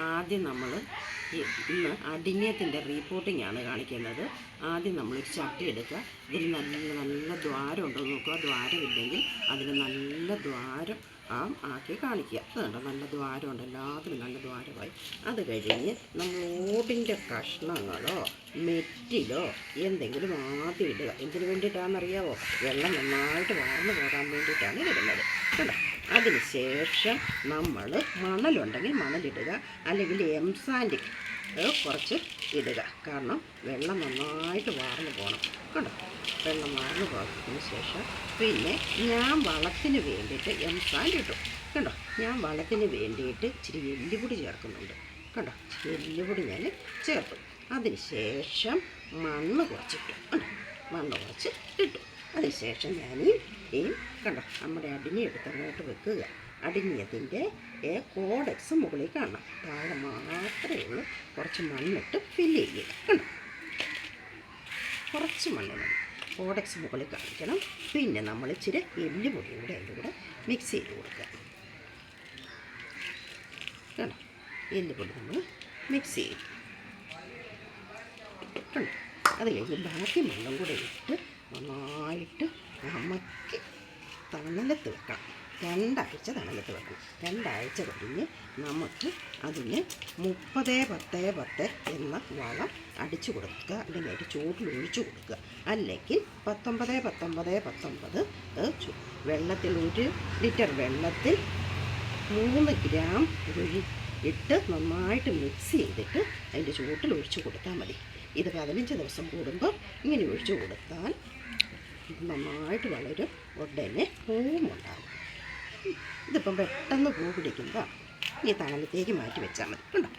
ആദ്യം നമ്മൾ ഇന്ന് അടിഞ്ഞയത്തിൻ്റെ റീപോർട്ടിംഗ് ആണ് കാണിക്കുന്നത്. ആദ്യം നമ്മളൊരു ചട്ടി എടുക്കുക. ഇതിൽ നല്ല ദ്വാരം ഉണ്ടോ നോക്കുക. ദ്വാരമില്ലെങ്കിൽ അതിന് നല്ല ദ്വാരം ആക്കി കാണിക്കുക. അതുകൊണ്ട് നല്ല ദ്വാരമുണ്ട്, എല്ലാത്തിനും നല്ല ദ്വാരമായി. അത് കഴിഞ്ഞ് നമ്മൾ ഓടിൻ്റെ കഷ്ണങ്ങളോ മെറ്റിലോ എന്തെങ്കിലും ആദ്യം ഇടുക. എന്തിനു വേണ്ടിയിട്ടാണെന്നറിയാവോ? വെള്ളം നന്നായിട്ട് വാർന്നു പോകാൻ വേണ്ടിയിട്ടാണ് ഇടുന്നത്. കേട്ടോ. അതിന് ശേഷം നമ്മൾ മണലുണ്ടെങ്കിൽ മണലിടുക, അല്ലെങ്കിൽ എംസാൻഡ് കുറച്ച് ഇടുക. കാരണം വെള്ളം നന്നായിട്ട് വാർന്നു പോകണം. കണ്ടോ, വെള്ളം വാർന്നു പോയതിന് ശേഷം പിന്നെ ഞാൻ വളത്തിന് വേണ്ടിയിട്ട് എംസാൻഡ് ഇട്ടു. കണ്ടോ, ഞാൻ വളത്തിന് വേണ്ടിയിട്ട് ഇച്ചിരി എല്ലുപൊടി ചേർക്കുന്നുണ്ട്. കണ്ടോ, എല്ലുപൊടി ഞാൻ ചേർത്തു. അതിന് ശേഷം മണ്ണ് കുറച്ചിട്ടു. മണ്ണ് കുറച്ച് ഇട്ടു. അതിന് ശേഷം ഞാൻ ഈ കണ്ടോ നമ്മുടെ അടിഞ്ഞി എടുത്തങ്ങോട്ട് വെക്കുക. അടിഞ്ഞതിൻ്റെ കോഡക്സ് മുകളിൽ കാണണം. താഴെ മാത്രമേ ഉള്ളൂ. കുറച്ച് മണ്ണിട്ട് ഫില്ല് ചെയ്യുക. കണ്ടോ, കുറച്ച് മണ്ണ് കോഡക്സ് മുകളിൽ കാണിക്കണം. പിന്നെ നമ്മൾ ഇച്ചിരി എല്ലുപൊടിയും കൂടെ അതിൻ്റെ കൂടെ മിക്സ് ചെയ്ത് കൊടുക്കുക. കണ്ടോ, എല്ലുപൊടി നമ്മൾ മിക്സ് ചെയ്യും. കണ്ടോ, അതിലേക്ക് ബാക്കി മണ്ണും കൂടെ ഇട്ട് നന്നായിട്ട് അമക്കി തണലത്ത് വെക്കണം. 2 ആഴ്ച തണലത്ത് വെക്കണം. 2 ആഴ്ച കഴിഞ്ഞ് നമുക്ക് അതിന് 30-10-10 എന്ന വളം അടിച്ചു കൊടുക്കുക, അല്ലെങ്കിൽ അതിൻ്റെ ചൂട്ടിൽ ഒഴിച്ചു കൊടുക്കുക. അല്ലെങ്കിൽ 19-19-19 വെള്ളത്തിൽ 1 ലിറ്റർ വെള്ളത്തിൽ 3 ഗ്രാം ഇട്ട് നന്നായിട്ട് മിക്സ് ചെയ്തിട്ട് അതിൻ്റെ ചൂട്ടിൽ ഒഴിച്ചു കൊടുത്താൽ മതി. ഇത് 15 ദിവസം കൂടുമ്പോൾ ഇങ്ങനെ ഒഴിച്ചു കൊടുത്താൽ നന്നായിട്ട് വളരും. ഉടനെ പൂവും ഉണ്ടാകും. ഇതിപ്പം പെട്ടെന്ന് പൂ പിടിക്കുമ്പോൾ ഈ തണലത്തേക്ക് മാറ്റി വെച്ചാൽ മതി. കണ്ടോ.